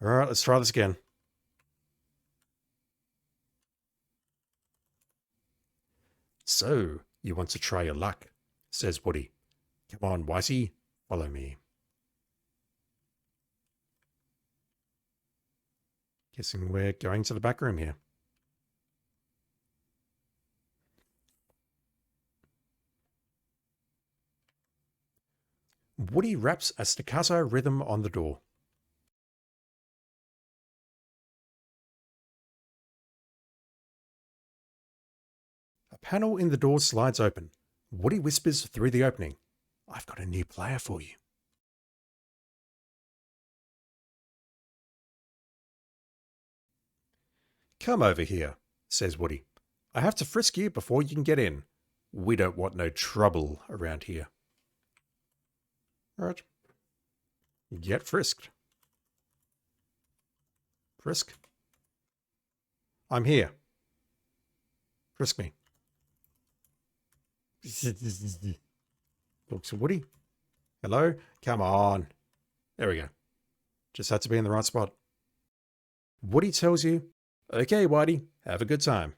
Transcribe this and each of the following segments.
All right, let's try this again. So, you want to try your luck, says Woody. Come on, Whitey, follow me. Guessing we're going to the back room here. Woody raps a staccato rhythm on the door. A panel in the door slides open. Woody whispers through the opening, "I've got a new player for you." "Come over here," says Woody. "I have to frisk you before you can get in. We don't want no trouble around here." All right. Get frisked. Frisk. I'm here. Frisk me. Looks Woody. Hello? Come on. There we go. Just had to be in the right spot. Woody tells you, "Okay, Whitey, have a good time."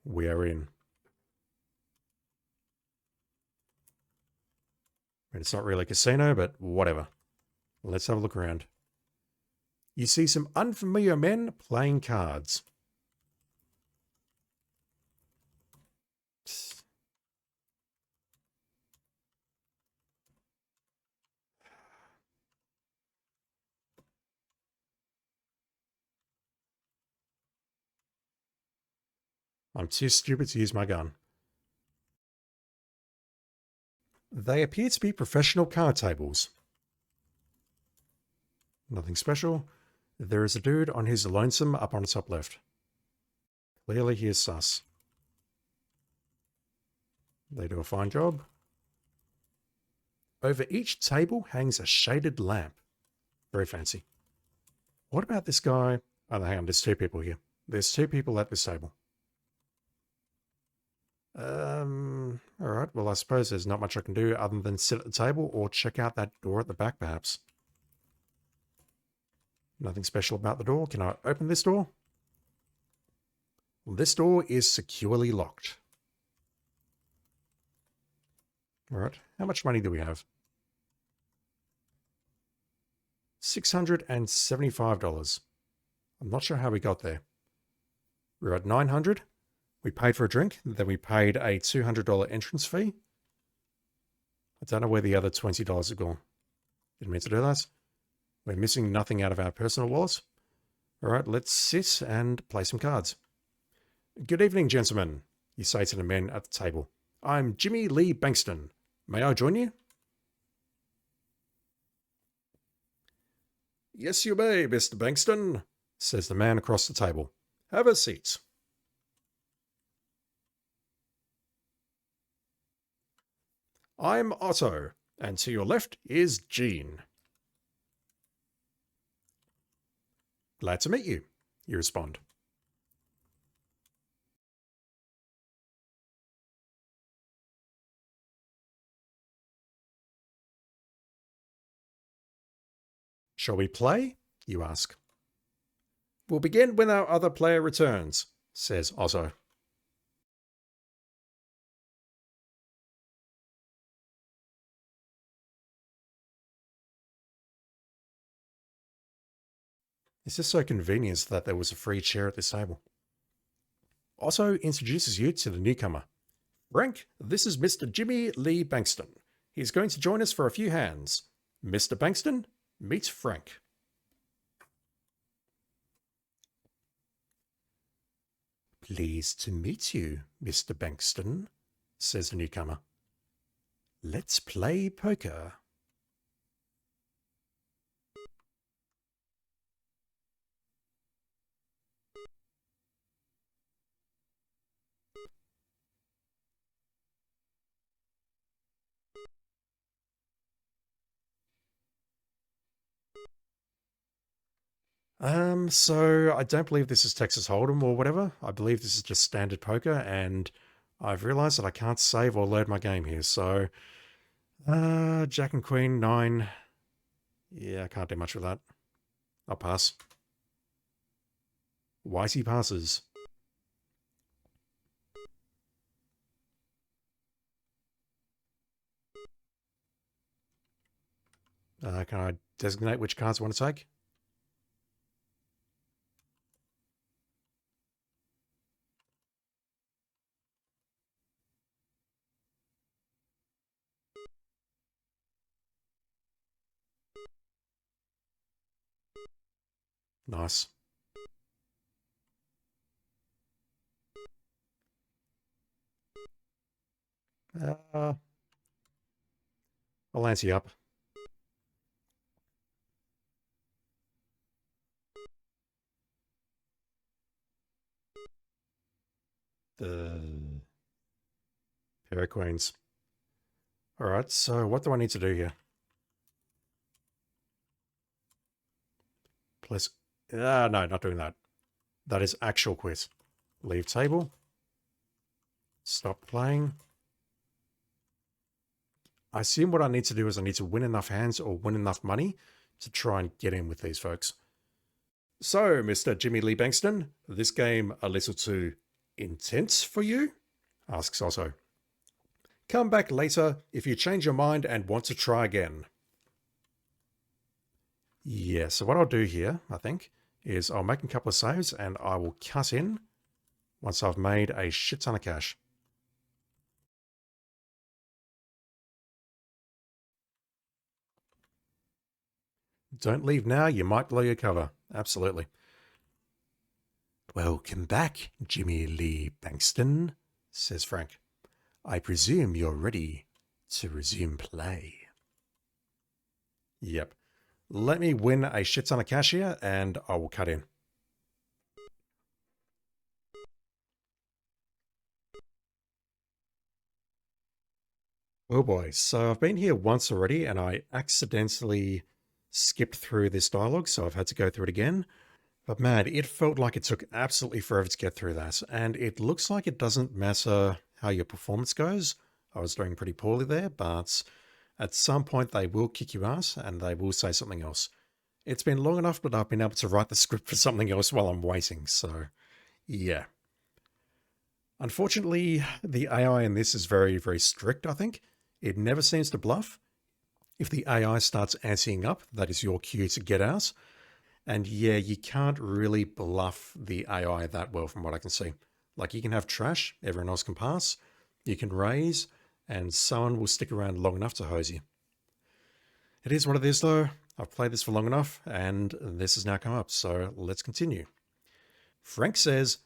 We are in. And it's not really a casino, but whatever. Let's have a look around. You see some unfamiliar men playing cards. I'm too stupid to use my gun. They appear to be professional card tables. Nothing special. There is a dude on his lonesome up on the top left. Clearly he is sus. They do a fine job. Over each table hangs a shaded lamp. Very fancy. What about this guy? Oh, hang on, there's two people here. There's two people at this table. Alright, well, I suppose there's not much I can do other than sit at the table or check out that door at the back, perhaps. Nothing special about the door. Can I open this door? Well, this door is securely locked. Alright, how much money do we have? $675. I'm not sure how we got there. We're at $900. We paid for a drink, then we paid a $200 entrance fee. I don't know where the other $20 have gone. Didn't mean to do that. We're missing nothing out of our personal wallets. All right, let's sit and play some cards. "Good evening, gentlemen," you say to the men at the table. "I'm Jimmy Lee Bankston. May I join you?" "Yes, you may, Mr. Bankston," says the man across the table. "Have a seat." "I'm Otto, and to your left is Jean." "Glad to meet you," you respond. "Shall we play?" you ask. "We'll begin when our other player returns," says Otto. It's just so convenient that there was a free chair at this table. Otto introduces you to the newcomer. "Frank, this is Mr. Jimmy Lee Bankston. He's going to join us for a few hands. Mr. Bankston, meet Frank." "Pleased to meet you, Mr. Bankston," says the newcomer. "Let's play poker." So I don't believe this is Texas Hold'em or whatever. I believe this is just standard poker, and I've realized that I can't save or load my game here. So, Jack and Queen, 9. Yeah, I can't do much with that. I'll pass. Whitey passes. Can I designate which cards I want to take? Nice. I'll answer you up. The pair of queens. All right, so what do I need to do here? Plus, no, not doing that. That is actual quiz. Leave table. Stop playing. I assume what I need to do is I need to win enough hands or win enough money to try and get in with these folks. So, Mr. Jimmy Lee Bankston, this game a little too intense for you? Asks Otto. Come back later if you change your mind and want to try again. Yeah, so what I'll do here, I think, is I'll make a couple of saves and I will cut in once I've made a shit ton of cash. Don't leave now, you might blow your cover. Absolutely. Welcome back, Jimmy Lee Bankston, says Frank. I presume you're ready to resume play. Yep. Let me win a shit ton of cash here and I will cut in. Oh boy, so I've been here once already and I accidentally skipped through this dialogue, so I've had to go through it again. But man, it felt like it took absolutely forever to get through that, and it looks like it doesn't matter how your performance goes. I was doing pretty poorly there, but at some point they will kick you out and they will say something else. It's been long enough, but I've been able to write the script for something else while I'm waiting, so yeah. Unfortunately, the AI in this is very, very strict, I think. It never seems to bluff. If the AI starts anteing up, that is your cue to get out. And yeah, you can't really bluff the AI that well from what I can see. Like you can have trash, everyone else can pass. You can raise, and someone will stick around long enough to hose you. It is what it is though. I've played this for long enough, and this has now come up, so let's continue. Frank says,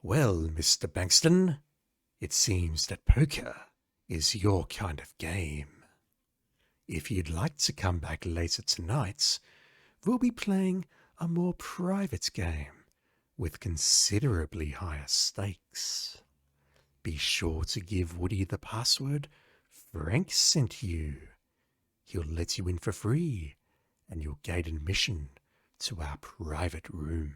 well, Mr. Bankston, it seems that poker is your kind of game. If you'd like to come back later tonight, we'll be playing a more private game with considerably higher stakes. Be sure to give Woody the password Frank sent you. He'll let you in for free, and you'll gain admission to our private room.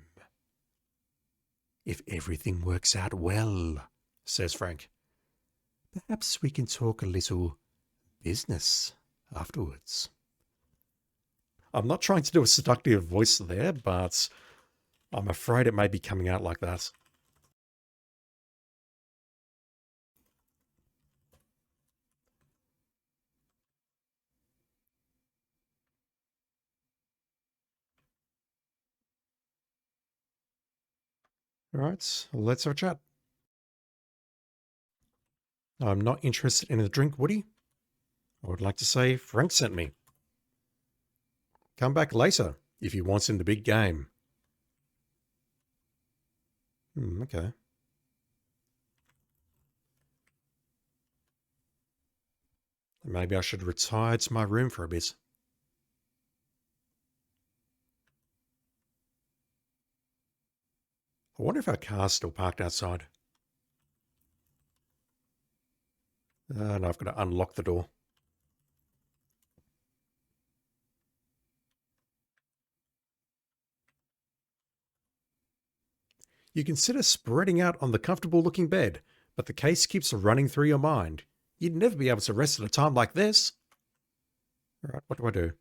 If everything works out well, says Frank, perhaps we can talk a little business afterwards. I'm not trying to do a seductive voice there, but I'm afraid it may be coming out like that. All right, let's have a chat. I'm not interested in a drink, Woody. I would like to say Frank sent me. Come back later if you want in the big game. Okay. Maybe I should retire to my room for a bit. I wonder if our car's still parked outside. No, I've got to unlock the door. You consider spreading out on the comfortable-looking bed, but the case keeps running through your mind. You'd never be able to rest at a time like this. All right, what do I do?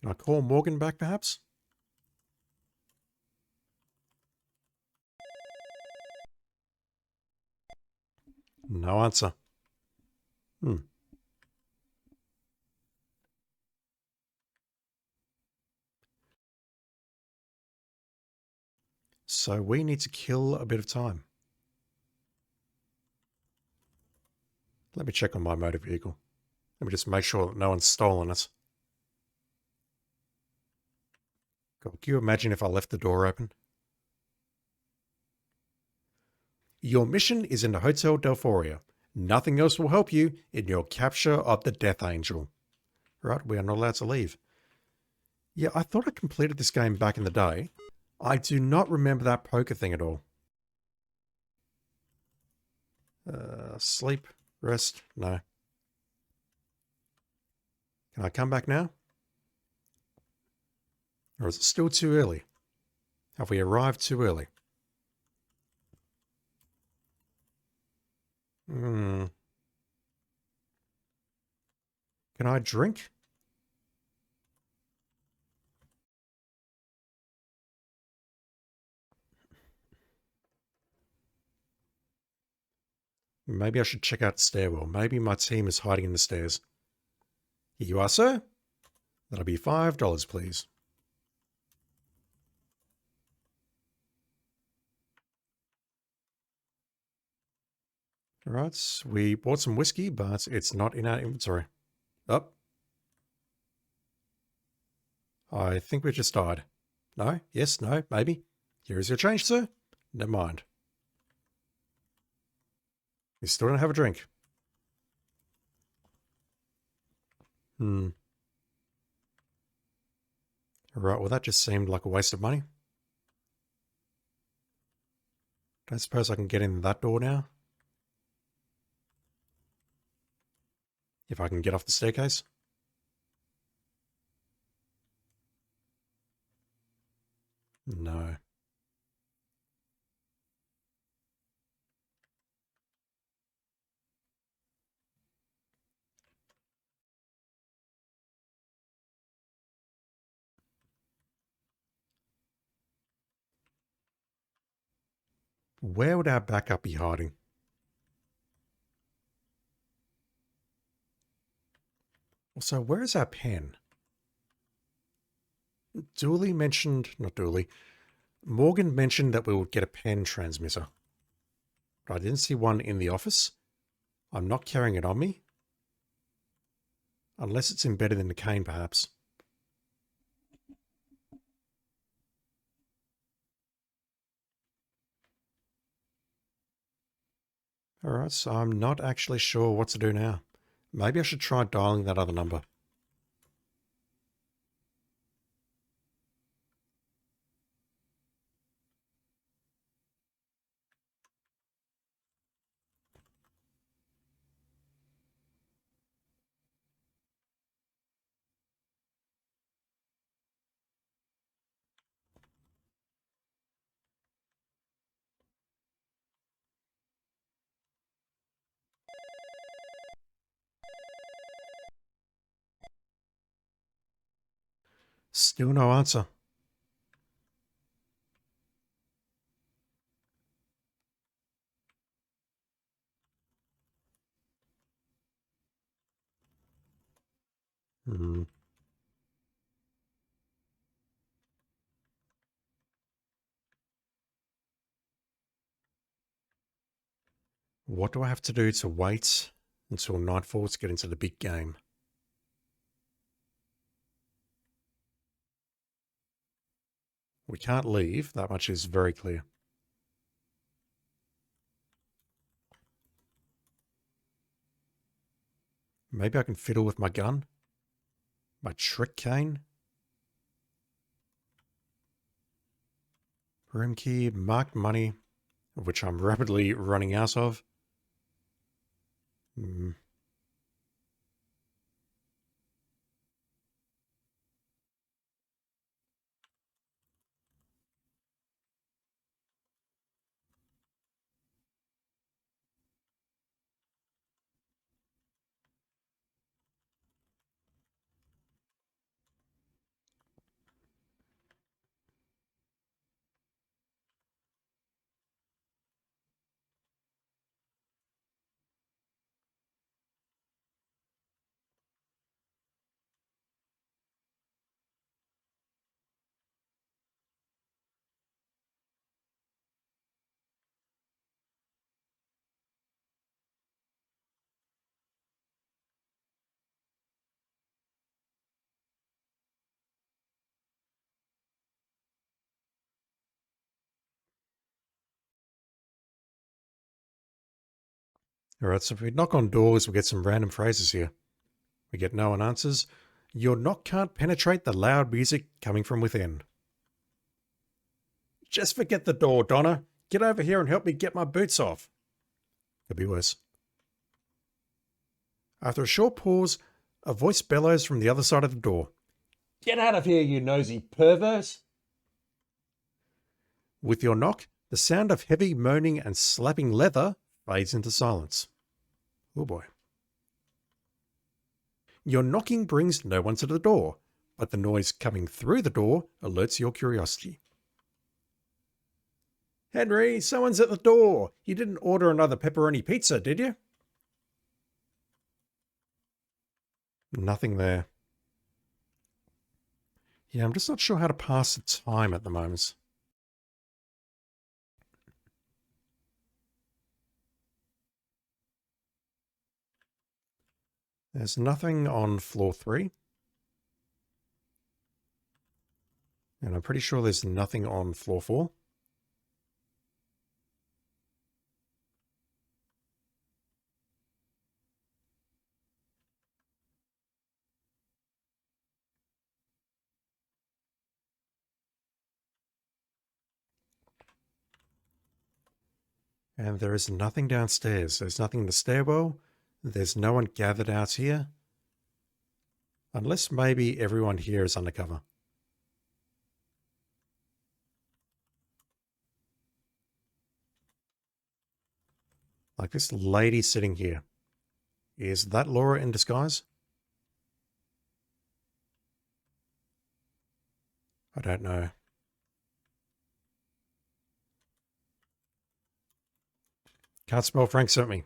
Can I call Morgan back, perhaps? No answer. So we need to kill a bit of time. Let me check on my motor vehicle. Let me just make sure that no one's stolen it. God, can you imagine if I left the door open? Your mission is in the Hotel Delphoria. Nothing else will help you in your capture of the Death Angel. Right, we are not allowed to leave. Yeah, I thought I completed this game back in the day. I do not remember that poker thing at all. Sleep, rest, no. Can I come back now? Or is it still too early? Have we arrived too early? Can I drink? Maybe I should check out the stairwell. Maybe my team is hiding in the stairs. Here you are, sir. That'll be $5, please. All right, we bought some whiskey, but it's not in our inventory. Oh. I think we just died. No? Yes? No? Maybe? Here is your change, sir. Never mind. You still don't have a drink. Right, well that just seemed like a waste of money. Don't suppose I can get in that door now? If I can get off the staircase? No. Where would our backup be hiding? Also, where is our pen? Dooley mentioned, not Dooley, Morgan mentioned that we would get a pen transmitter. But I didn't see one in the office. I'm not carrying it on me. Unless it's embedded in the cane, perhaps. Alright, so I'm not actually sure what to do now. Maybe I should try dialing that other number. Still no answer. Hmm. What do I have to do to wait until nightfall to get into the big game? We can't leave, that much is very clear. Maybe I can fiddle with my gun? My trick cane? Room key, marked money, of which I'm rapidly running out of. Hmm. Alright, so if we knock on doors, we get some random phrases here. We get no one answers. Your knock can't penetrate the loud music coming from within. Just forget the door, Donna. Get over here and help me get my boots off. Could be worse. After a short pause, a voice bellows from the other side of the door. Get out of here, you nosy perverse! With your knock, the sound of heavy moaning and slapping leather fades into silence. Oh boy. Your knocking brings no one to the door, but the noise coming through the door alerts your curiosity. Henry, someone's at the door. You didn't order another pepperoni pizza, did you? Nothing there. Yeah, I'm just not sure how to pass the time at the moment. There's nothing on floor 3. And I'm pretty sure there's nothing on floor 4. And there is nothing downstairs. There's nothing in the stairwell. There's no one gathered out here. Unless maybe everyone here is undercover. Like this lady sitting here. Is that Laura in disguise? I don't know. Can't spell Frank sent me.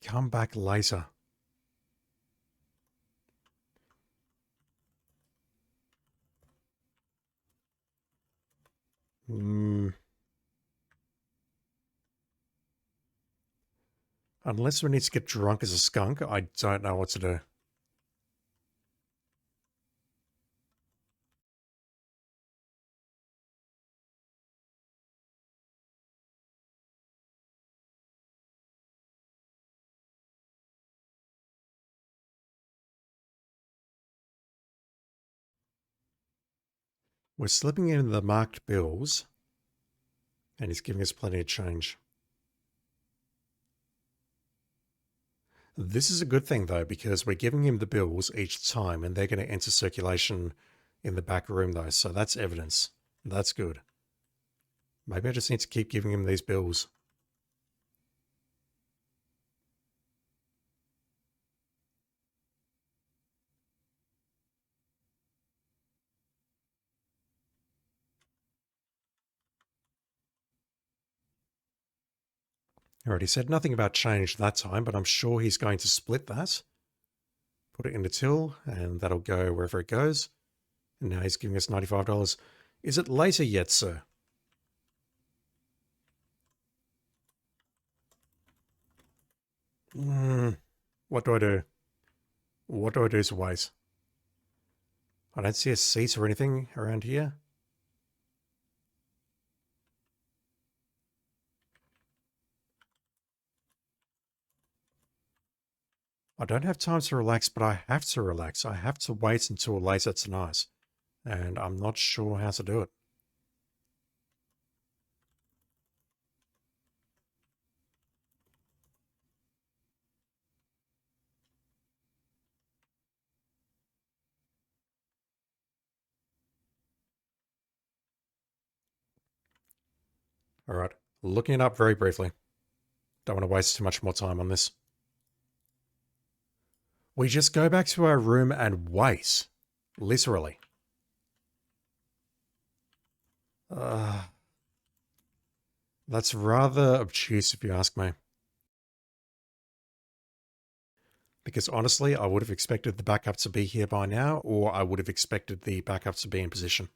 Come back later. Unless we need to get drunk as a skunk, I don't know what to do. We're slipping in the marked bills, and he's giving us plenty of change. This is a good thing, though, because we're giving him the bills each time, and they're going to enter circulation in the back room, though, so that's evidence. That's good. Maybe I just need to keep giving him these bills. Alright, he said nothing about change that time, but I'm sure he's going to split that. Put it in the till, and that'll go wherever it goes. And now he's giving us $95. Is it later yet, sir? What do I do? What do I do to wait? I don't see a seat or anything around here. I don't have time to relax, but I have to relax. I have to wait until later tonight. And I'm not sure how to do it. Alright, looking it up very briefly. Don't want to waste too much more time on this. We just go back to our room and wait. Literally. That's rather obtuse if you ask me. Because honestly, I would have expected the backup to be here by now, or I would have expected the backup to be in position.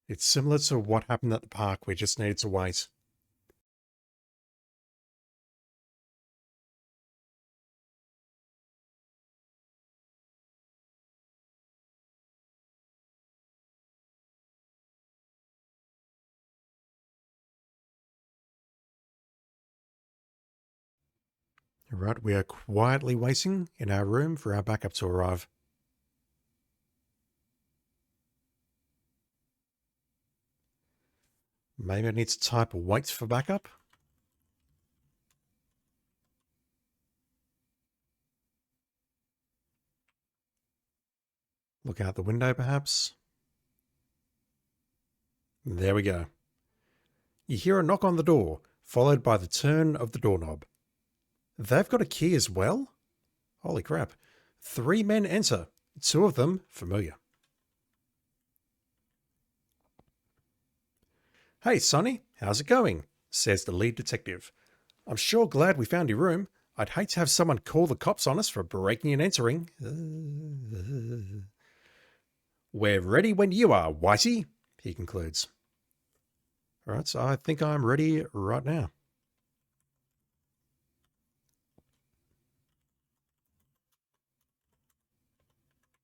It's similar to what happened at the park. We just needed to wait. Right, we are quietly waiting in our room for our backup to arrive. Maybe I need to type wait for backup. Look out the window, perhaps. There we go. You hear a knock on the door, followed by the turn of the doorknob. They've got a key as well? Holy crap. 3 men enter, 2 of them familiar. Hey, Sonny, how's it going? Says the lead detective. I'm sure glad we found your room. I'd hate to have someone call the cops on us for breaking and entering. We're ready when you are, Whitey, he concludes. All right, so I think I'm ready right now.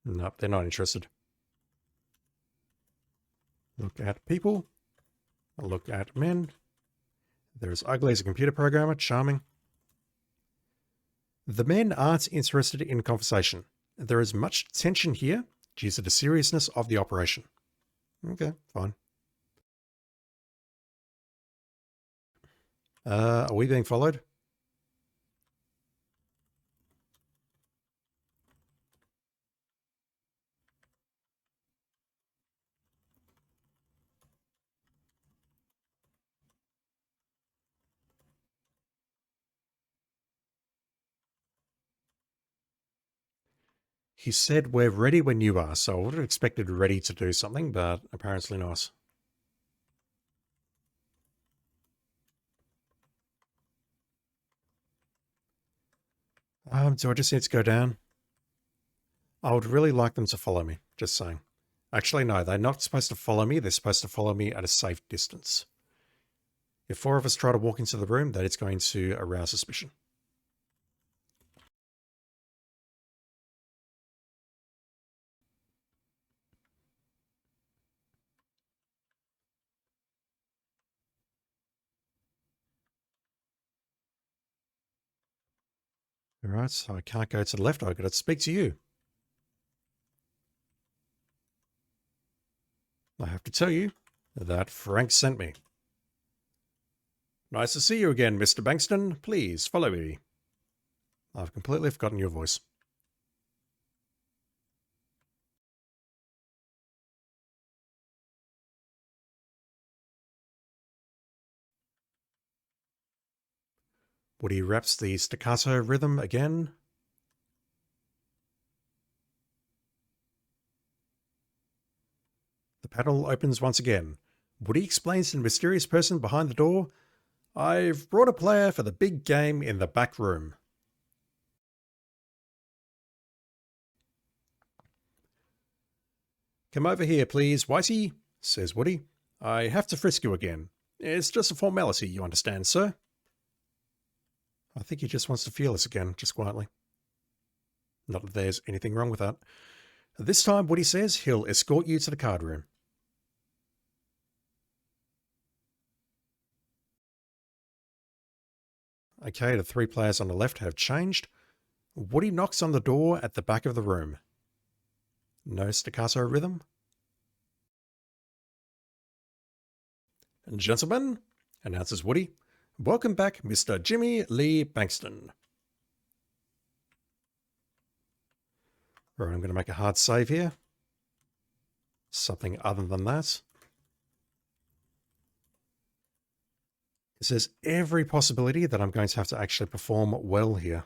Nope, they're not interested. Look at people. Look at men. They're as ugly as a computer programmer, charming. The men aren't interested in conversation. There is much tension here due to the seriousness of the operation. Okay, fine. Are we being followed? He said we're ready when you are, so I would have expected ready to do something, but apparently not. Do I just need to go down? I would really like them to follow me, just saying. Actually, no, they're not supposed to follow me. They're supposed to follow me at a safe distance. If 4 of us try to walk into the room, that is going to arouse suspicion. All right, so I can't go to the left. I've got to speak to you. I have to tell you that Frank sent me. Nice to see you again, Mr. Bankston. Please follow me. I've completely forgotten your voice. Woody raps the staccato rhythm again. The panel opens once again. Woody explains to the mysterious person behind the door, I've brought a player for the big game in the back room. Come over here, please, Whitey, says Woody. I have to frisk you again. It's just a formality, you understand, sir? I think he just wants to feel us again, just quietly. Not that there's anything wrong with that. This time, Woody says he'll escort you to the card room. Okay, the 3 players on the left have changed. Woody knocks on the door at the back of the room. No staccato rhythm. Gentlemen, announces Woody, welcome back Mr. Jimmy Lee Bankston. Right, I'm going to make a hard save here. Something other than that. There's every possibility that I'm going to have to actually perform well here.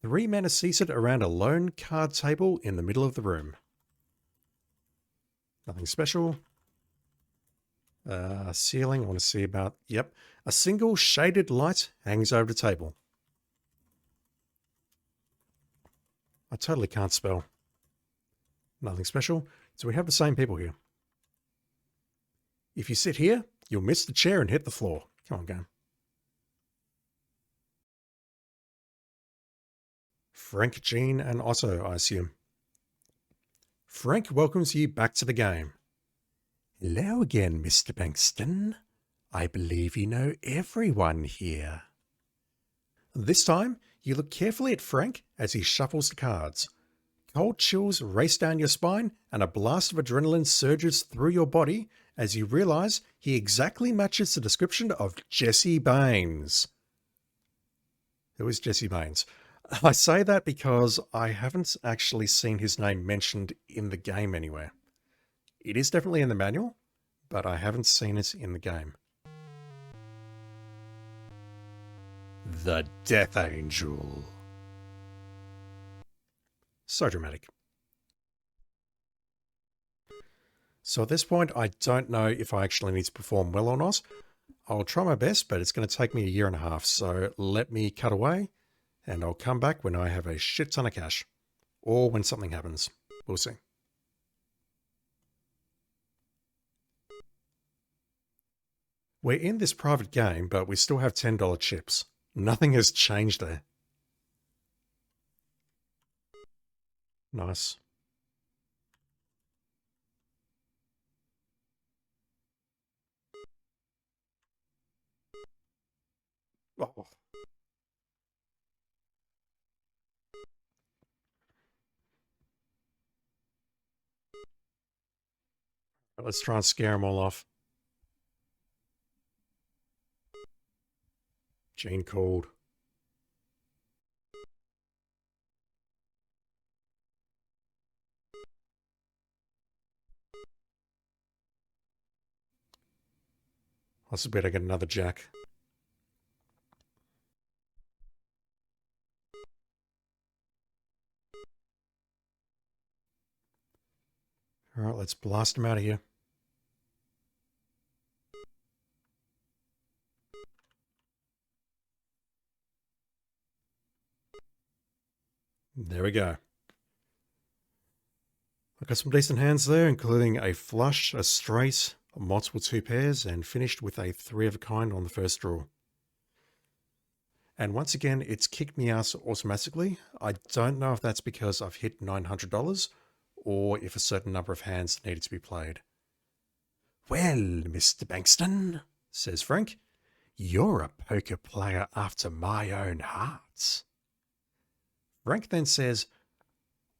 3 men are seated around a lone card table in the middle of the room. Nothing special. Ceiling, I want to see about, yep. A single shaded light hangs over the table. I totally can't spell. Nothing special. So we have the same people here. If you sit here, you'll miss the chair and hit the floor. Come on, game. Frank, Jean, and Otto, I assume. Frank welcomes you back to the game. Hello again, Mr. Bankston. I believe you know everyone here. This time, you look carefully at Frank as he shuffles the cards. Cold chills race down your spine and a blast of adrenaline surges through your body as you realize he exactly matches the description of Jesse Baines. Who is Jesse Baines? I say that because I haven't actually seen his name mentioned in the game anywhere. It is definitely in the manual, but I haven't seen it in the game. The Death Angel. So dramatic. So at this point, I don't know if I actually need to perform well or not. I'll try my best, but it's going to take me 1.5 years. So let me cut away and I'll come back when I have a shit ton of cash. Or when something happens. We'll see. We're in this private game, but we still have $10 chips. Nothing has changed there. Nice. Oh. Let's try and scare them all off. Gene called. That's better get another jack. All right, let's blast him out of here. There we go. I got some decent hands there, including a flush, a straight, multiple 2 pairs, and finished with a 3 of a kind on the first draw. And once again, it's kicked me out automatically. I don't know if that's because I've hit $900 or if a certain number of hands needed to be played. Well, Mr. Bankston, says Frank, you're a poker player after my own heart. Frank then says,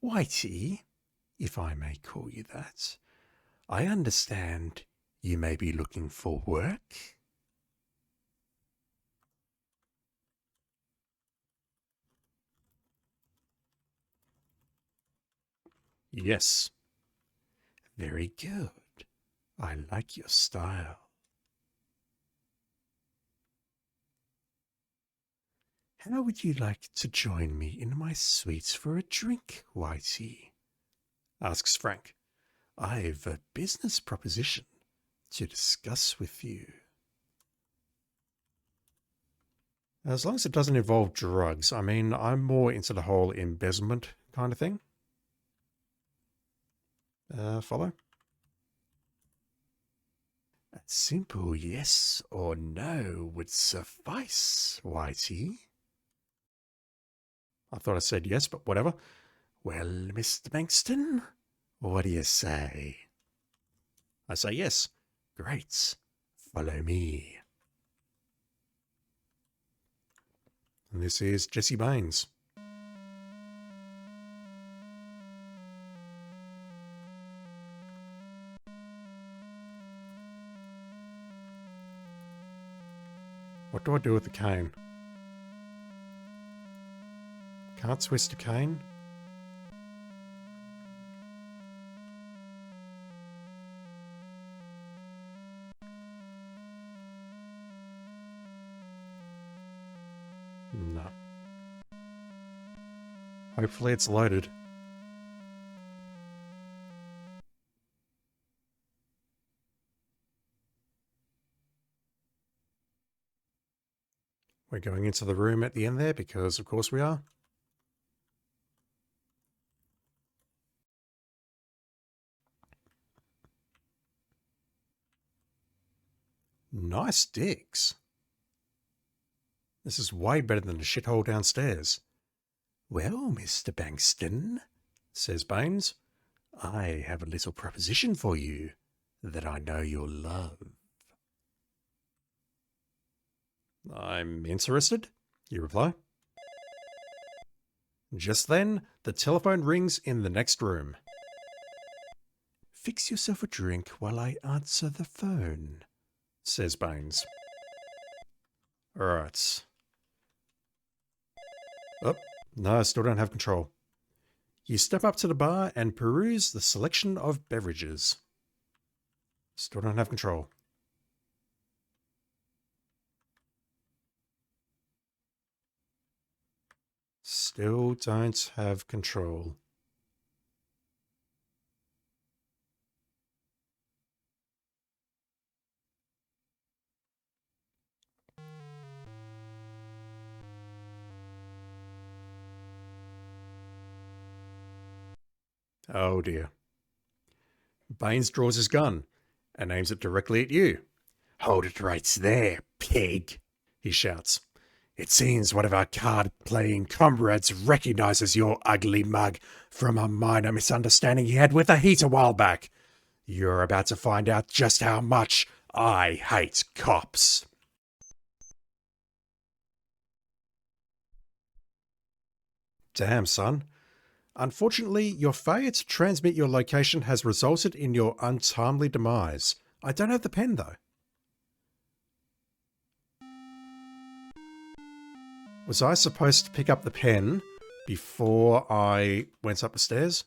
Whitey, if I may call you that, I understand you may be looking for work. Yes. Very good. I like your style. How would you like to join me in my suite for a drink, Whitey? Asks Frank. I've a business proposition to discuss with you. As long as it doesn't involve drugs. I mean, I'm more into the whole embezzlement kind of thing. Follow? A simple yes or no would suffice, Whitey. I thought I said yes, but whatever. Well, Mr. Bankston, what do you say? I say yes. Great. Follow me. And this is Jesse Baines. What do I do with the cane? Can't twist a cane? No. Hopefully it's loaded. We're going into the room at the end there because of course we are. Nice digs. This is way better than the shithole downstairs. Well, Mr. Bankston, says Baines, I have a little proposition for you that I know you'll love. I'm interested. You reply. Just then, the telephone rings in the next room. Fix yourself a drink while I answer the phone, says Baines. Alright. Oh, no, I still don't have control. You step up to the bar and peruse the selection of beverages. Still don't have control. Still don't have control. Oh dear. Baines draws his gun and aims it directly at you. Hold it right there, pig, he shouts. It seems one of our card-playing comrades recognizes your ugly mug from a minor misunderstanding he had with the heat a while back. You're about to find out just how much I hate cops. Damn, son. Unfortunately, your failure to transmit your location has resulted in your untimely demise. I don't have the pen, though. Was I supposed to pick up the pen before I went up the stairs?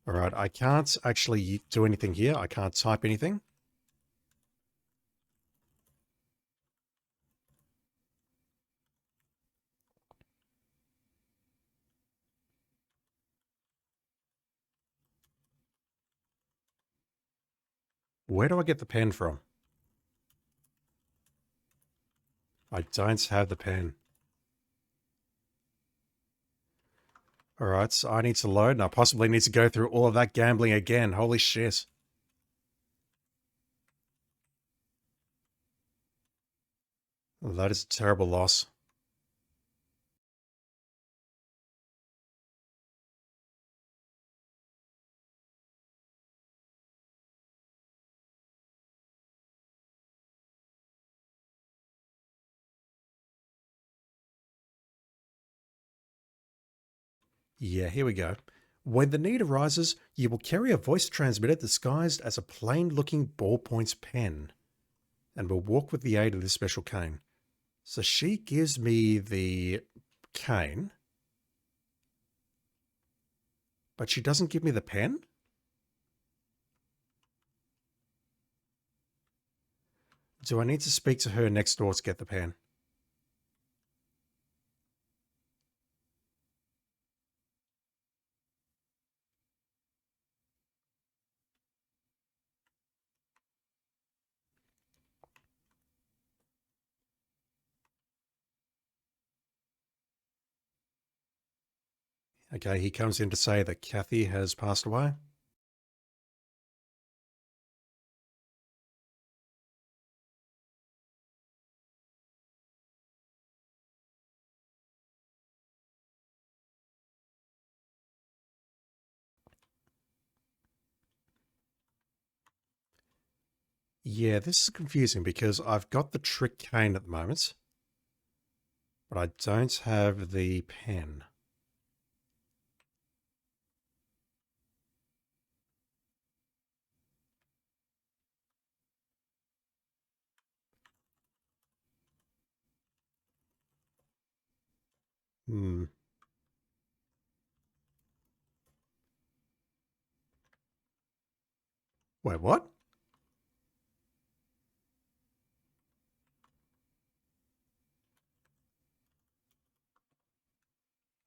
Alright, I can't actually do anything here. I can't type anything. Where do I get the pen from? I don't have the pen. Alright, so I need to load, and I possibly need to go through all of that gambling again. Holy shit. Well, that is a terrible loss. Yeah, here we go. When the need arises, you will carry a voice transmitter disguised as a plain-looking ballpoint pen, and will walk with the aid of this special cane. So she gives me the cane, but she doesn't give me the pen? Do I need to speak to her next door to get the pen? Okay, he comes in to say that Kathy has passed away. Yeah, this is confusing because I've got the trick cane at the moment, but I don't have the pen. Hmm. Wait, what?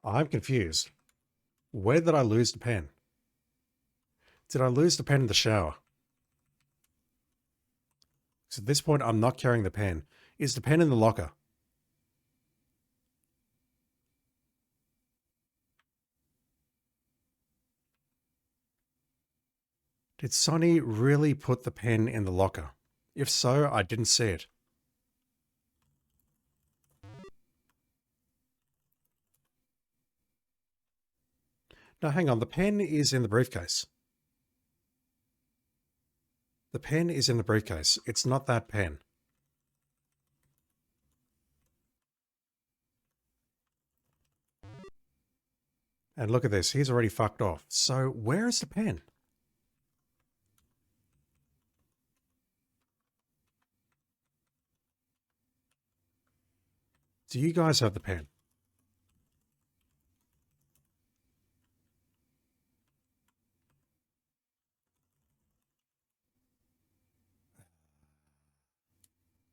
I'm confused. Where did I lose the pen? Did I lose the pen in the shower? So at this point, I'm not carrying the pen. Is the pen in the locker? Did Sonny really put the pen in the locker? If so, I didn't see it. No, hang on. The pen is in the briefcase. The pen is in the briefcase. It's not that pen. And look at this, he's already fucked off. So where is the pen? Do you guys have the pen?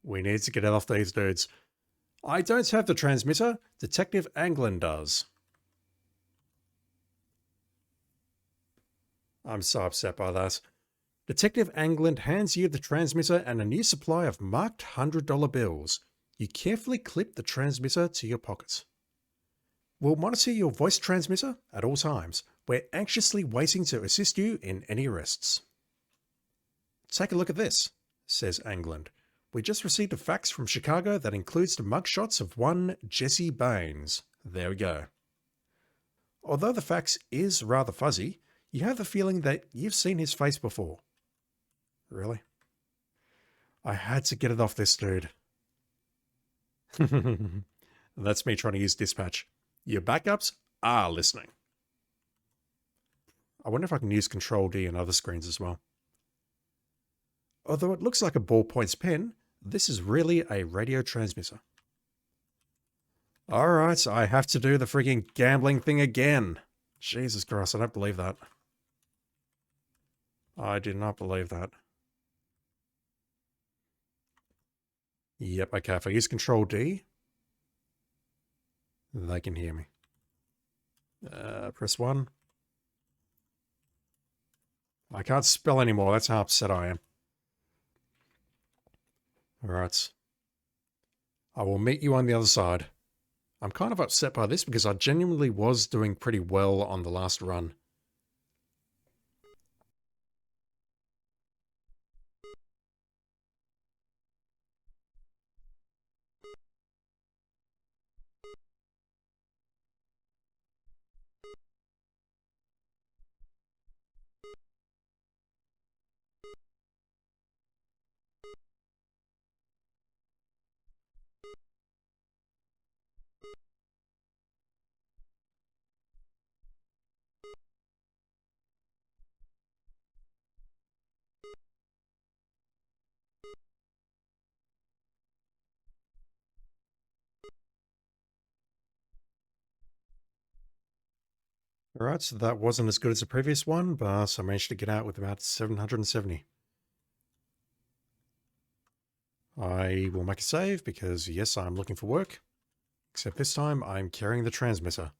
We need to get it off these dudes. I don't have the transmitter. Detective Anglin does. I'm so upset by that. Detective Anglin hands you the transmitter and a new supply of marked $100 bills. You carefully clip the transmitter to your pocket. We'll monitor your voice transmitter at all times. We're anxiously waiting to assist you in any arrests. Take a look at this, says Anglin. We just received a fax from Chicago that includes the mugshots of one Jesse Baines. There we go. Although the fax is rather fuzzy, you have the feeling that you've seen his face before. Really? I had to get it off this dude. That's me trying to use dispatch. Your backups are listening. I wonder if I can use Control D on other screens as well. Although it looks like a ballpoint pen, this is really a radio transmitter. Alright, I have to do the freaking gambling thing again. Jesus Christ, I don't believe that. I do not believe that. Yep, okay, if I use Control D, they can hear me. Press 1. I can't spell anymore, that's how upset I am. Alright. I will meet you on the other side. I'm kind of upset by this because I genuinely was doing pretty well on the last run. Alright, so that wasn't as good as the previous one, but I managed to get out with about 770. I will make a save because, yes, I'm looking for work. Except this time, I'm carrying the transmitter.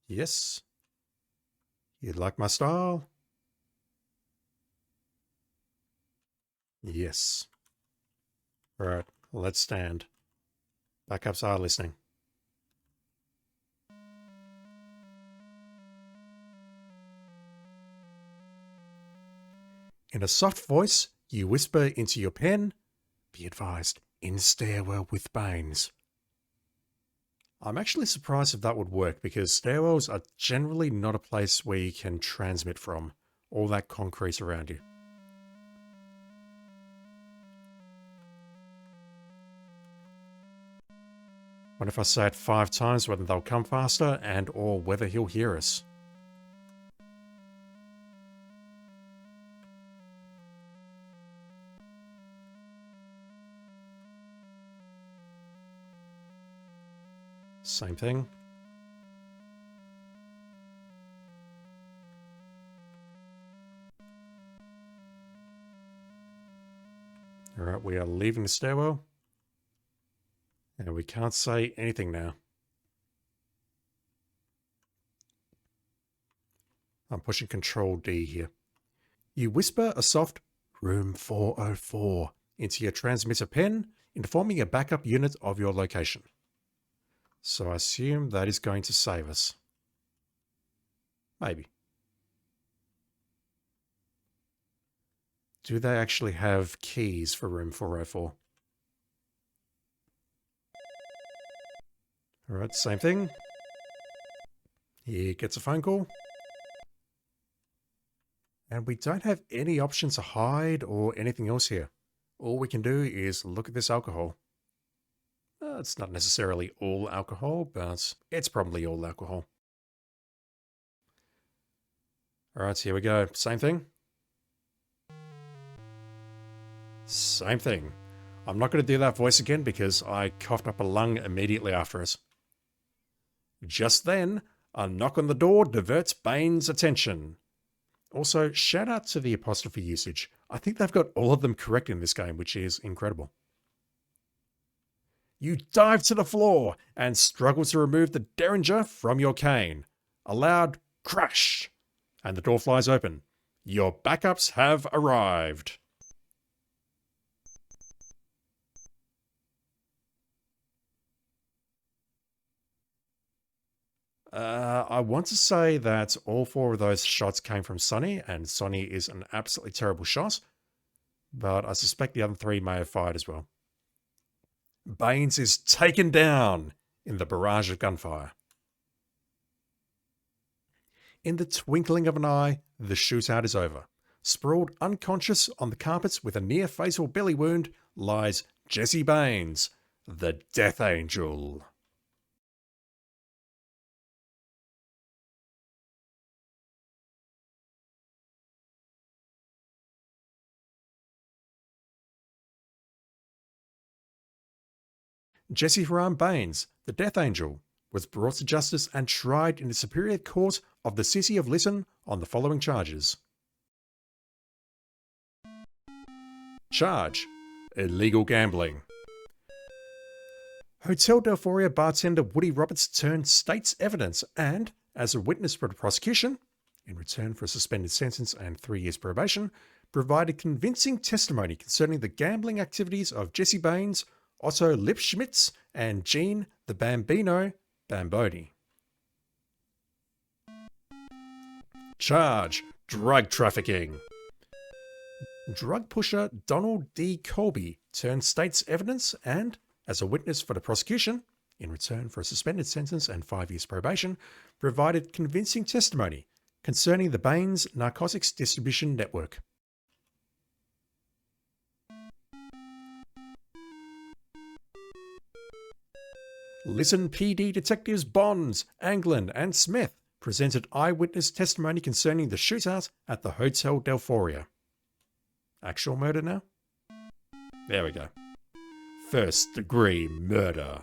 Yes. You like my style? Yes. Alright, let's stand. Backups are listening. In a soft voice, you whisper into your pen, be advised, in stairwell with Baines. I'm actually surprised if that would work because stairwells are generally not a place where you can transmit from. All that concrete around you. What if I say it 5 times, whether they'll come faster and or whether he'll hear us? Same thing. Alright, we are leaving the stairwell. And we can't say anything now. I'm pushing Control D here. You whisper a soft room 404 into your transmitter pen, informing a backup unit of your location. So I assume that is going to save us. Maybe. Do they actually have keys for room 404? Alright, same thing. He gets a phone call. And we don't have any option to hide or anything else here. All we can do is look at this alcohol. It's not necessarily all alcohol, but it's probably all alcohol. All right, so here we go. Same thing. Same thing. I'm not going to do that voice again because I coughed up a lung immediately after it. Just then, a knock on the door diverts Bane's attention. Also, shout out to the apostrophe usage. I think they've got all of them correct in this game, which is incredible. You dive to the floor and struggle to remove the derringer from your cane. A loud crash, and the door flies open. Your backups have arrived. I want to say that all 4 of those shots came from Sonny, and Sonny is an absolutely terrible shot, but I suspect the other 3 may have fired as well. Baines is taken down in the barrage of gunfire. In the twinkling of an eye, the shootout is over. Sprawled unconscious on the carpets with a near-fatal belly wound lies Jesse Baines, the Death Angel. Jesse Haram Baines, the Death Angel, was brought to justice and tried in the Superior Court of the City of Lytton on the following charges. Charge: illegal gambling. Hotel Delphoria bartender Woody Roberts turned state's evidence and, as a witness for the prosecution, in return for a suspended sentence and 3 years probation, provided convincing testimony concerning the gambling activities of Jesse Baines, Otto Lipschmitz, and Gene the Bambino Bamboni. Charge: drug trafficking. Drug pusher Donald D. Colby turned state's evidence and, as a witness for the prosecution, in return for a suspended sentence and 5 years probation, provided convincing testimony concerning the Baines narcotics distribution network. Lytton PD detectives Bonds, Anglin, and Smith presented eyewitness testimony concerning the shootout at the Hotel Delphoria. Actual murder now? There we go. First-degree murder.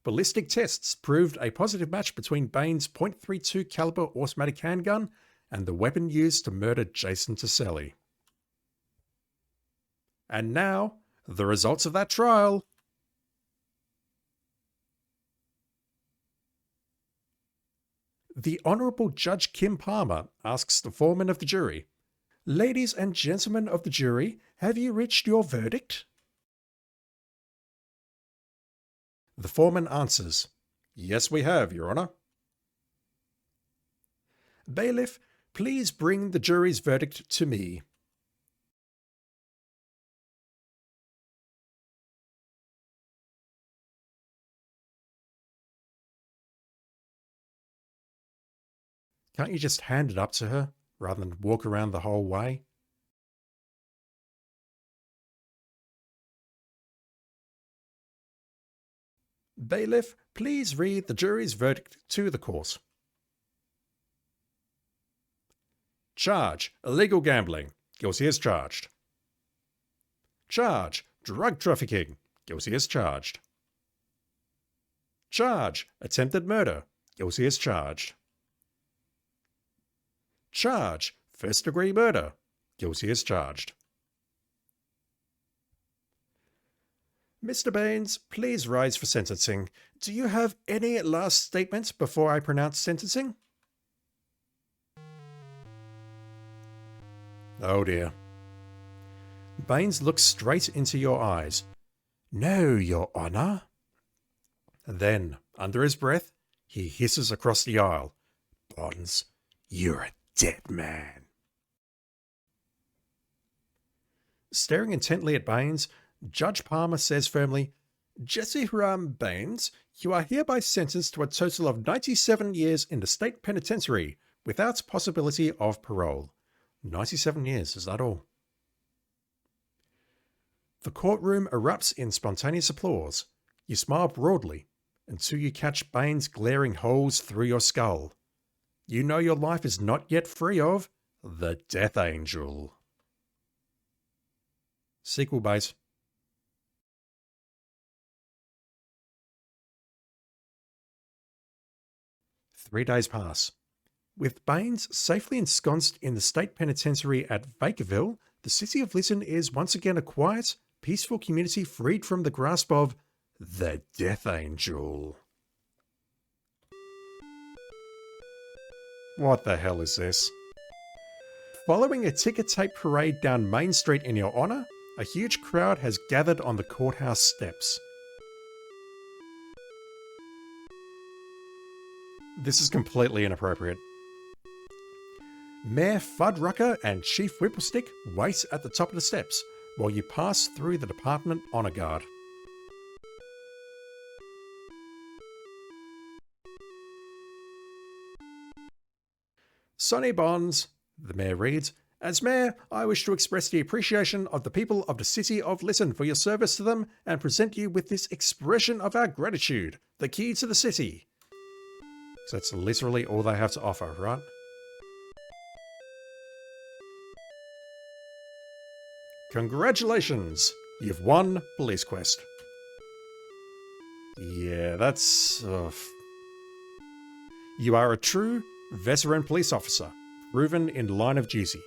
Ballistic tests proved a positive match between Baines' .32 caliber automatic handgun and the weapon used to murder Jason Tiselli. And now, the results of that trial. The Honourable Judge Kim Palmer asks the foreman of the jury, "Ladies and gentlemen of the jury, have you reached your verdict?" The foreman answers, "Yes, we have, Your Honour." Bailiff, please bring the jury's verdict to me. Can't you just hand it up to her, rather than walk around the whole way? Bailiff, please read the jury's verdict to the court. Charge: illegal gambling. Guilty as charged. Charge: drug trafficking. Guilty as charged. Charge: attempted murder. Guilty as charged. Charge: first-degree murder. Guilty as charged. Mr. Baines, please rise for sentencing. Do you have any last statements before I pronounce sentencing? Oh dear. Baines looks straight into your eyes. No, Your Honour. Then, under his breath, he hisses across the aisle. Bonds, you're a dead man. Staring intently at Baines, Judge Palmer says firmly, Jesse Haram Baines, you are hereby sentenced to a total of 97 years in the state penitentiary without possibility of parole. 97 years, is that all? The courtroom erupts in spontaneous applause. You smile broadly until you catch Baines glaring holes through your skull. You know your life is not yet free of the Death Angel. Sequel base. Three days pass. With Baines safely ensconced in the state penitentiary at Bakerville, the city of Lisson is once again a quiet, peaceful community freed from the grasp of the Death Angel. What the hell is this? Following a ticker tape parade down Main Street in your honor, a huge crowd has gathered on the courthouse steps. This is completely inappropriate. Mayor Fuddrucker and Chief Whipplestick wait at the top of the steps while you pass through the department honor guard. Sonny Bonds, the mayor reads, "As mayor, I wish to express the appreciation of the people of the city of Lisson for your service to them and present you with this expression of our gratitude, the key to the city." So that's literally all they have to offer, right? Congratulations! You've won Police Quest. Yeah, that's... You are a true veteran police officer, proven in line of duty.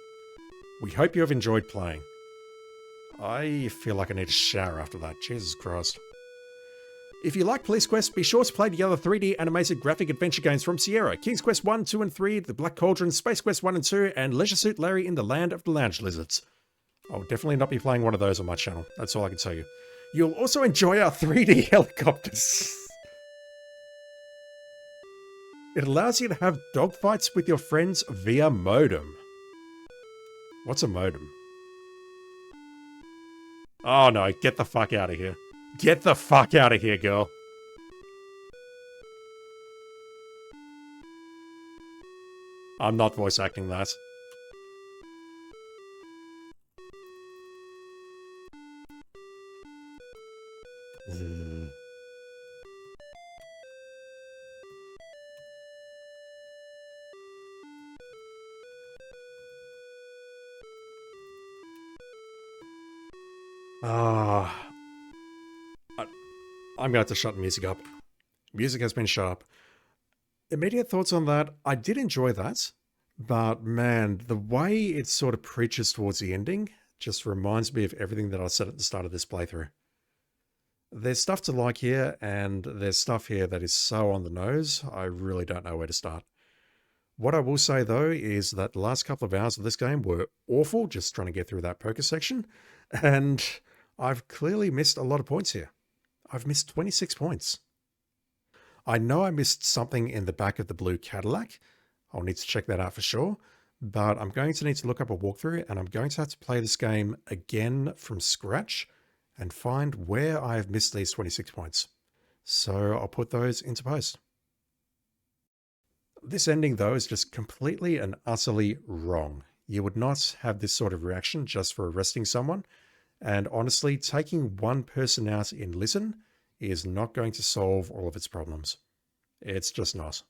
We hope you have enjoyed playing. I feel like I need a shower after that, Jesus Christ. If you like Police Quest, be sure to play the other 3D animated graphic adventure games from Sierra: King's Quest 1, 2 and 3, The Black Cauldron, Space Quest 1 and 2, and Leisure Suit Larry in the Land of the Lounge Lizards. I'll definitely not be playing one of those on my channel, that's all I can tell you. You'll also enjoy our 3D helicopters. It allows you to have dogfights with your friends via modem. What's a modem? Oh no, get the fuck out of here. Get the fuck out of here, girl. I'm not voice acting that. I'm going to have to shut the music up. Music has been shut up. Immediate thoughts on that. I did enjoy that, but man, the way it sort of preaches towards the ending just reminds me of everything that I said at the start of this playthrough. There's stuff to like here, and there's stuff here that is so on the nose, I really don't know where to start. What I will say though is that the last couple of hours of this game were awful, just trying to get through that poker section, and I've clearly missed a lot of points here. I've missed 26 points. I know I missed something in the back of the blue Cadillac. I'll need to check that out for sure, but I'm going to need to look up a walkthrough, and I'm going to have to play this game again from scratch and find where I have missed these 26 points. So I'll put those into post. This ending though is just completely and utterly wrong. You would not have this sort of reaction just for arresting someone. And honestly, taking one person out in Lisson is not going to solve all of its problems. It's just not.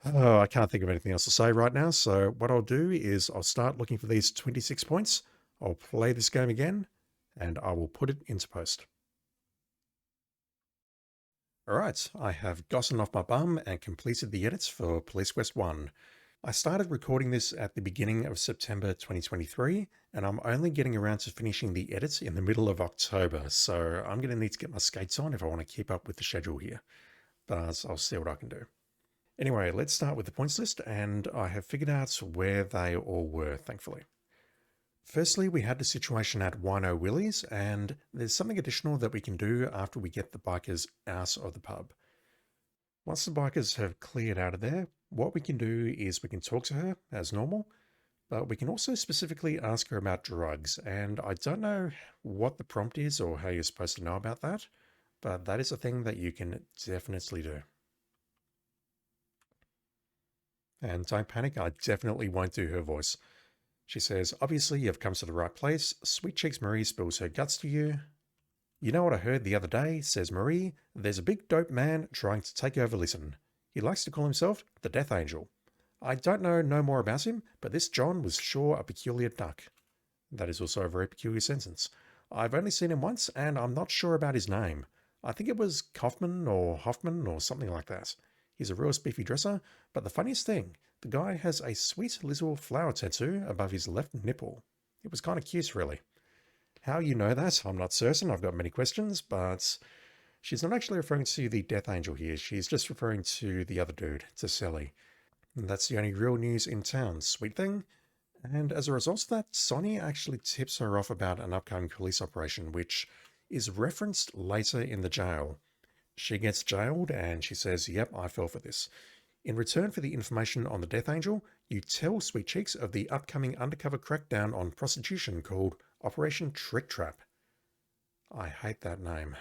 Oh, I can't think of anything else to say right now, so what I'll do is I'll start looking for these 26 points, I'll play this game again, and I will put it into post. Alright, I have gotten off my bum and completed the edits for Police Quest 1. I started recording this at the beginning of September 2023, and I'm only getting around to finishing the edits in the middle of October, so I'm going to need to get my skates on if I want to keep up with the schedule here. But I'll see what I can do. Anyway, let's start with the points list, and I have figured out where they all were, thankfully. Firstly, we had the situation at Wino Willie's, and there's something additional that we can do after we get the bikers out of the pub. Once the bikers have cleared out of there, what we can do is we can talk to her as normal, but we can also specifically ask her about drugs, and I don't know what the prompt is or how you're supposed to know about that, but that is a thing that you can definitely do. And don't panic, I definitely won't do her voice. She says, "Obviously you've come to the right place. Sweet Cheeks Marie spills her guts to you. You know what I heard the other day," says Marie. "There's a big dope man trying to take over Lisson. He likes to call himself the Death Angel. I don't know no more about him, but this John was sure a peculiar duck. That is also a very peculiar sentence. I've only seen him once, and I'm not sure about his name. I think it was Kaufman or Hoffman or something like that. He's a real spiffy dresser, but the funniest thing, the guy has a sweet little flower tattoo above his left nipple. It was kind of cute, really. How you know that, I'm not certain. I've got many questions, but she's not actually referring to the Death Angel here. She's just referring to the other dude, to Sally. And that's the only real news in town. Sweet thing. And as a result of that, Sonny actually tips her off about an upcoming police operation, which is referenced later in the jail. She gets jailed and she says, yep, I fell for this. In return for the information on the Death Angel, you tell Sweet Cheeks of the upcoming undercover crackdown on prostitution called Operation Trick Trap. I hate that name.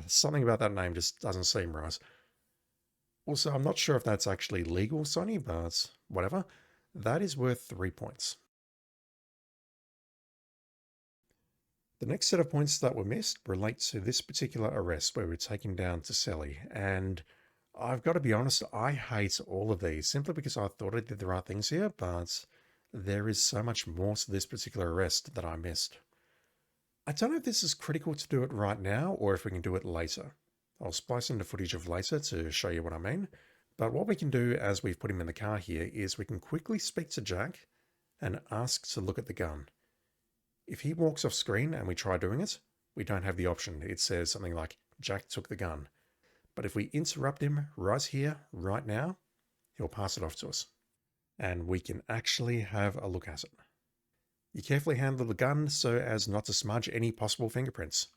Something about that name just doesn't seem right. Also, I'm not sure if that's actually legal, Sonny, but whatever. That is worth 3 points. The next set of points that were missed relate to this particular arrest where we're taken down to Sally, and I've got to be honest, I hate all of these simply because I thought I did the right things here, but there is so much more to this particular arrest that I missed. I don't know if this is critical to do it right now or if we can do it later. I'll splice in the footage of later to show you what I mean, but what we can do as we've put him in the car here is we can quickly speak to Jack and ask to look at the gun. If he walks off screen and we try doing it, we don't have the option. It says something like, Jack took the gun. But if we interrupt him right here, right now, he'll pass it off to us. And we can actually have a look at it. You carefully handle the gun so as not to smudge any possible fingerprints.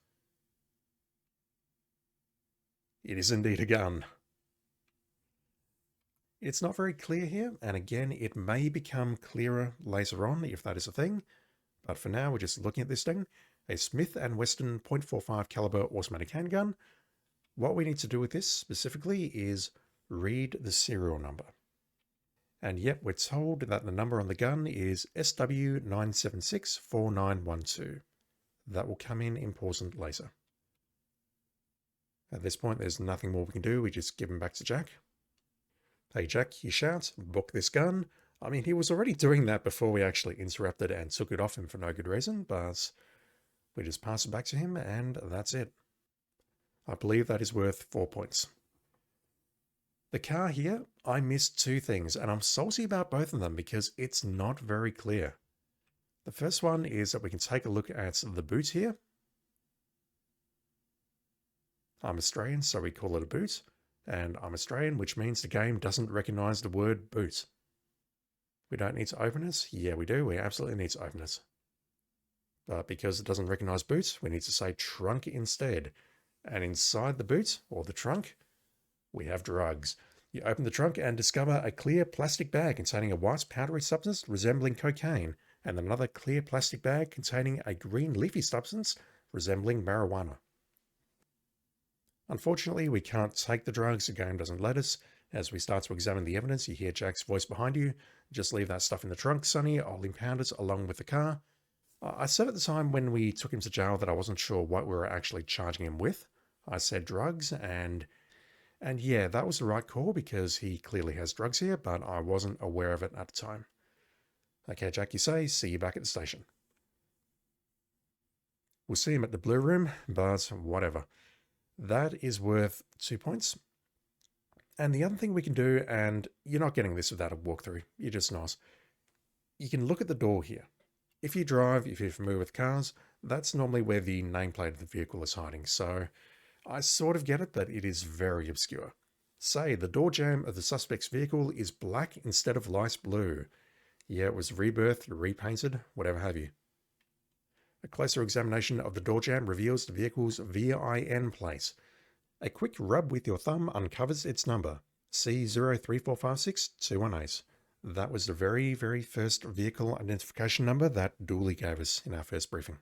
It is indeed a gun. It's not very clear here, and again, it may become clearer later on if that is a thing. But for now, we're just looking at this thing. A Smith & Wesson .45 caliber automatic handgun. What we need to do with this specifically is read the serial number. And yep, we're told that the number on the gun is SW9764912. That will come in important later. At this point, there's nothing more we can do. We just give him back to Jack. Hey Jack, he shouts, book this gun. I mean, he was already doing that before we actually interrupted and took it off him for no good reason, but we just pass it back to him and that's it. I believe that is worth 4 points. The car here, I missed 2 things and I'm salty about both of them because it's not very clear. The first one is that we can take a look at the boot here. I'm Australian, so we call it a boot, and I'm Australian, which means the game doesn't recognize the word boot. We don't need to open it. Yeah, we do. We absolutely need to open it. But because it doesn't recognize boot, we need to say trunk instead. And inside the boot, or the trunk, we have drugs. You open the trunk and discover a clear plastic bag containing a white powdery substance resembling cocaine, and another clear plastic bag containing a green leafy substance resembling marijuana. Unfortunately, we can't take the drugs. The game doesn't let us. As we start to examine the evidence, you hear Jack's voice behind you. Just leave that stuff in the trunk, Sonny. I'll impound it along with the car. I said at the time when we took him to jail that I wasn't sure what we were actually charging him with. I said drugs, and yeah, that was the right call because he clearly has drugs here, but I wasn't aware of it at the time. Okay, Jack, you say, see you back at the station. We'll see him at the Blue Room, but whatever. That is worth 2 points. And the other thing we can do, and you're not getting this without a walkthrough, you're just not. You can look at the door here. If you drive, if you're familiar with cars, that's normally where the nameplate of the vehicle is hiding. So I sort of get it, but it is very obscure. Say the door jamb of the suspect's vehicle is black instead of light blue. Yeah, it was rebirthed, repainted, whatever have you. A closer examination of the door jamb reveals the vehicle's VIN plate. A quick rub with your thumb uncovers its number, C03456218. That was the very, very first vehicle identification number that Dooley gave us in our first briefing.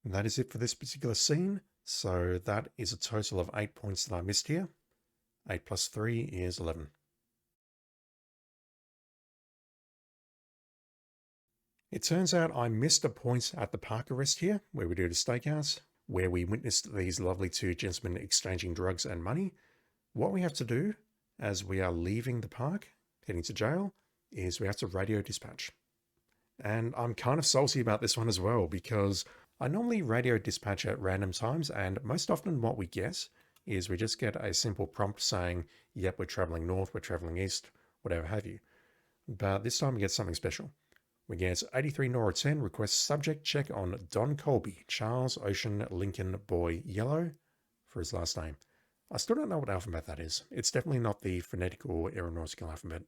And that is it for this particular scene. So that is a total of 8 points that I missed here. 8 plus 3 is 11. It turns out I missed a point at the park arrest here, where we did a stakeout, where we witnessed these lovely 2 gentlemen exchanging drugs and money. What we have to do as we are leaving the park, heading to jail, is we have to radio dispatch. And I'm kind of salty about this one as well, because I normally radio dispatch at random times, and most often what we get is we just get a simple prompt saying, yep, we're traveling north, we're traveling east, whatever have you. But this time we get something special. We get 83 Nora 10 requests subject check on Don Colby, Charles Ocean Lincoln Boy Yellow for his last name. I still don't know what alphabet that is. It's definitely not the phonetic or aeronautical alphabet.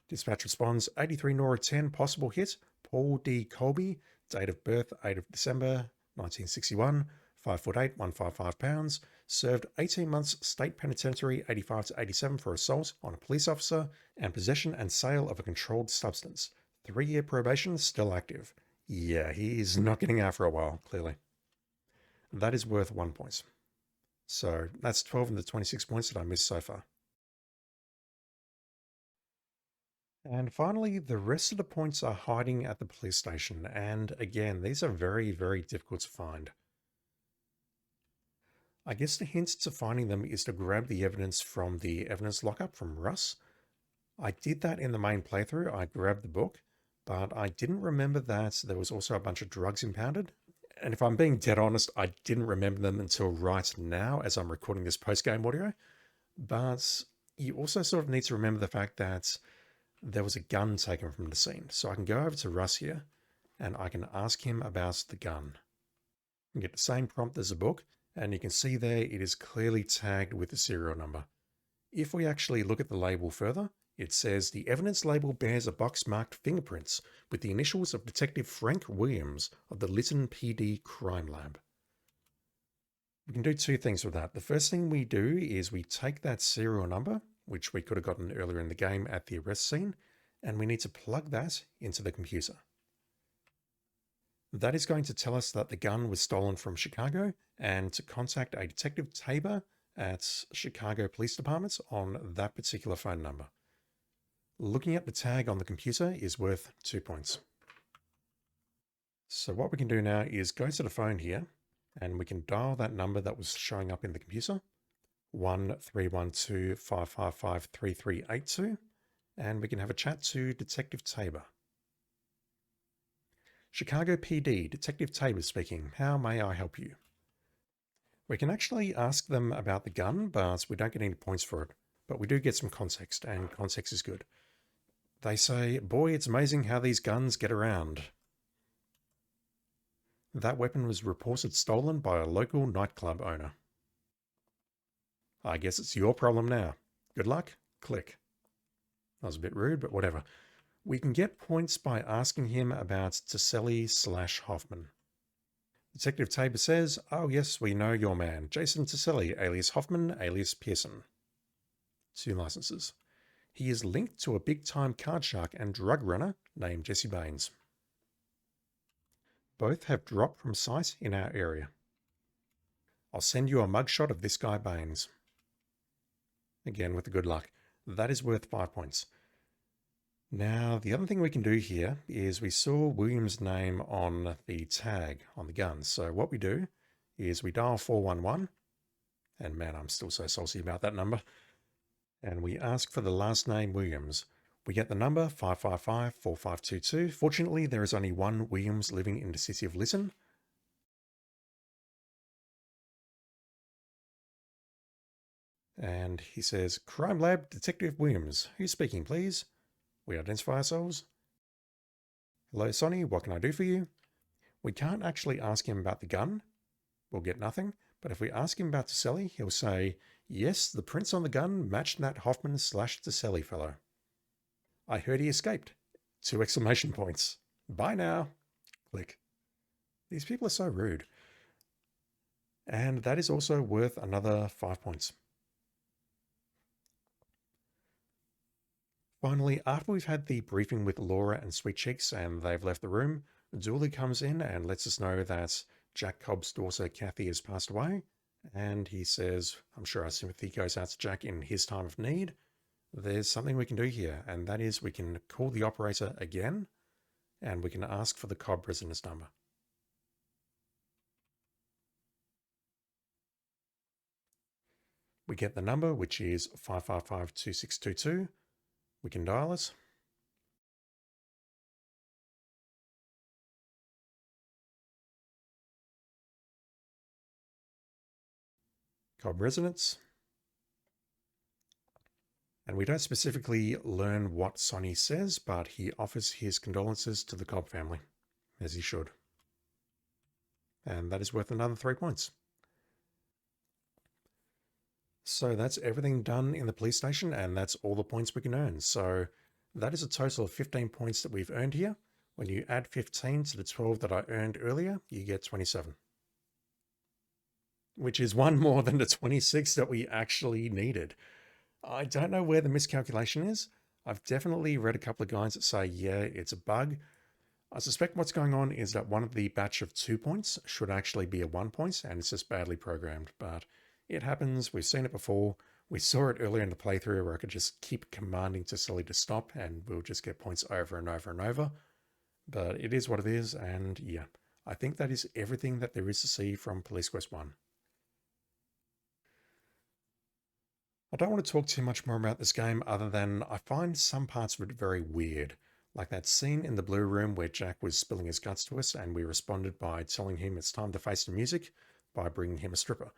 Dispatch responds, 83 Nora 10 possible hit, Paul D. Colby, date of birth 8 of December 1961, 5'8", 155 pounds, served 18 months state penitentiary 85 to 87 for assault on a police officer and possession and sale of a controlled substance. 3-year probation still active. Yeah, he's not getting out for a while, clearly. That is worth 1 point. So that's 12 of the 26 points that I missed so far. And finally, the rest of the points are hiding at the police station. And again, these are very, very difficult to find. I guess the hint to finding them is to grab the evidence from the evidence lockup from Russ. I did that in the main playthrough. I grabbed the book, but I didn't remember that there was also a bunch of drugs impounded. And if I'm being dead honest, I didn't remember them until right now as I'm recording this post-game audio. But you also sort of need to remember the fact that there was a gun taken from the scene. So I can go over to Russ here and I can ask him about the gun. You get the same prompt as the book, and you can see there it is clearly tagged with the serial number. If we actually look at the label further, it says the evidence label bears a box marked fingerprints with the initials of Detective Frank Williams of the Lytton PD Crime Lab. We can do two things with that. The first thing we do is we take that serial number, which we could have gotten earlier in the game at the arrest scene, and we need to plug that into the computer. That is going to tell us that the gun was stolen from Chicago and to contact a Detective Tabor at Chicago Police Department on that particular phone number. Looking at the tag on the computer is worth 2 points. So what we can do now is go to the phone here and we can dial that number that was showing up in the computer, 1312-555-3382, and we can have a chat to Detective Tabor. Chicago PD, Detective Tabor speaking. How may I help you? We can actually ask them about the gun, but we don't get any points for it. But we do get some context, and context is good. They say, boy, it's amazing how these guns get around. That weapon was reported stolen by a local nightclub owner. I guess it's your problem now. Good luck. Click. That was a bit rude, but whatever. We can get points by asking him about Tiselli/Hoffman. Detective Tabor says, oh yes, we know your man, Jason Tiselli, alias Hoffman, alias Pearson. 2 licenses. He is linked to a big-time card shark and drug runner named Jesse Baines. Both have dropped from sight in our area. I'll send you a mugshot of this guy Baines. Again, with the good luck. That is worth 5 points. Now, the other thing we can do here is we saw Williams' name on the tag on the gun. So what we do is we dial 411, and man, I'm still so salty about that number. And we ask for the last name Williams. We get the number 555-4522. Fortunately, there is only one Williams living in the city of Lytton. And he says, Crime Lab Detective Williams. Who's speaking, please? We identify ourselves. Hello, Sonny, what can I do for you? We can't actually ask him about the gun. We'll get nothing. But if we ask him about Tiselli, he'll say, yes, the prints on the gun matched that Hoffman/Tiselli fellow. I heard he escaped. 2 exclamation points. Bye now. Click. These people are so rude. And that is also worth another 5 points. Finally, after we've had the briefing with Laura and Sweet Cheeks and they've left the room, Dooley comes in and lets us know that Jack Cobb's daughter Kathy has passed away. And he says, I'm sure our sympathy goes out to Jack in his time of need. There's something we can do here, and that is we can call the operator again and we can ask for the Cobb residence number. We get the number, which is 555-2622. We can dial it. Cobb residence. And we don't specifically learn what Sonny says, but he offers his condolences to the Cobb family, as he should. And that is worth another 3 points. So that's everything done in the police station, and that's all the points we can earn. So that is a total of 15 points that we've earned here. When you add 15 to the 12 that I earned earlier, you get 27. Which is one more than the 26 that we actually needed. I don't know where the miscalculation is. I've definitely read a couple of guides that say, yeah, it's a bug. I suspect what's going on is that one of the batch of 2 points should actually be a 1 point, and it's just badly programmed. But it happens. We've seen it before. We saw it earlier in the playthrough where I could just keep commanding Tassili to stop, and we'll just get points over and over and over. But it is what it is, and yeah, I think that is everything that there is to see from Police Quest 1. I don't want to talk too much more about this game other than I find some parts of it very weird. Like that scene in the blue room where Jack was spilling his guts to us and we responded by telling him it's time to face the music by bringing him a stripper.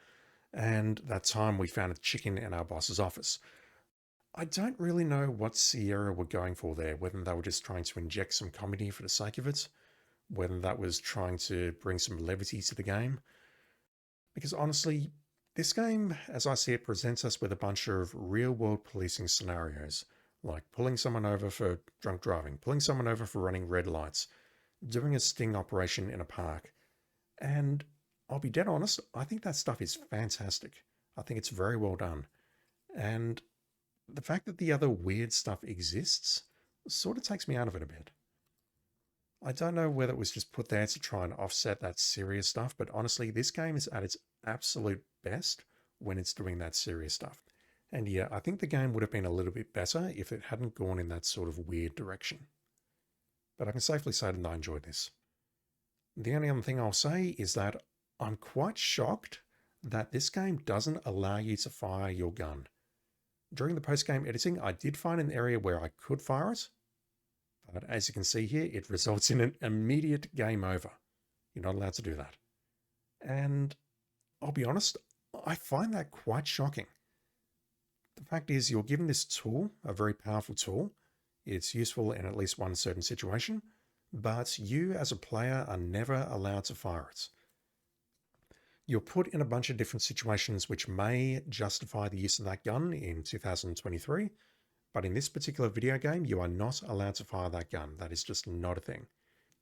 And that time we found a chicken in our boss's office. I don't really know what Sierra were going for there, whether they were just trying to inject some comedy for the sake of it, whether that was trying to bring some levity to the game. Because honestly, this game, as I see it, presents us with a bunch of real-world policing scenarios, like pulling someone over for drunk driving, pulling someone over for running red lights, doing a sting operation in a park. And I'll be dead honest, I think that stuff is fantastic. I think it's very well done. And the fact that the other weird stuff exists sort of takes me out of it a bit. I don't know whether it was just put there to try and offset that serious stuff, but honestly, this game is at its absolute best when it's doing that serious stuff. And yeah, I think the game would have been a little bit better if it hadn't gone in that sort of weird direction. But I can safely say that I enjoyed this. The only other thing I'll say is that I'm quite shocked that this game doesn't allow you to fire your gun. During the post-game editing, I did find an area where I could fire it, but as you can see here, it results in an immediate game over. You're not allowed to do that. And I'll be honest, I find that quite shocking. The fact is, you're given this tool, a very powerful tool. It's useful in at least one certain situation, but you as a player are never allowed to fire it. You're put in a bunch of different situations which may justify the use of that gun in 2023, but in this particular video game, you are not allowed to fire that gun. That is just not a thing.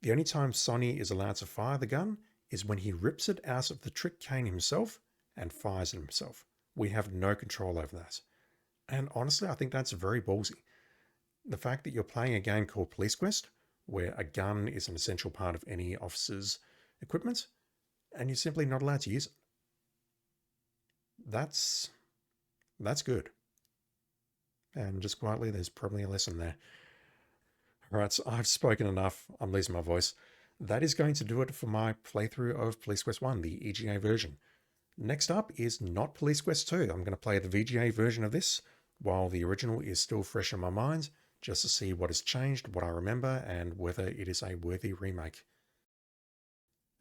The only time Sonny is allowed to fire the gun is when he rips it out of the trick cane himself and fires it himself. We have no control over that. And honestly, I think that's very ballsy. The fact that you're playing a game called Police Quest, where a gun is an essential part of any officer's equipment, and you're simply not allowed to use it. That's good. And just quietly, there's probably a lesson there. All right, so I've spoken enough. I'm losing my voice. That is going to do it for my playthrough of Police Quest 1, the EGA version. Next up is not Police Quest 2. I'm going to play the VGA version of this while the original is still fresh in my mind, just to see what has changed, what I remember, and whether it is a worthy remake.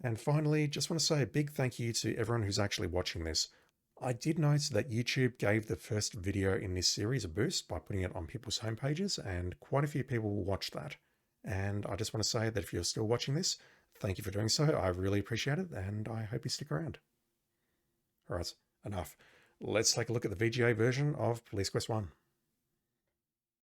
And finally, just want to say a big thank you to everyone who's actually watching this. I did note that YouTube gave the first video in this series a boost by putting it on people's homepages, and quite a few people watched that. And I just want to say that if you're still watching this, thank you for doing so. I really appreciate it, and I hope you stick around. All right, enough. Let's take a look at the VGA version of Police Quest 1.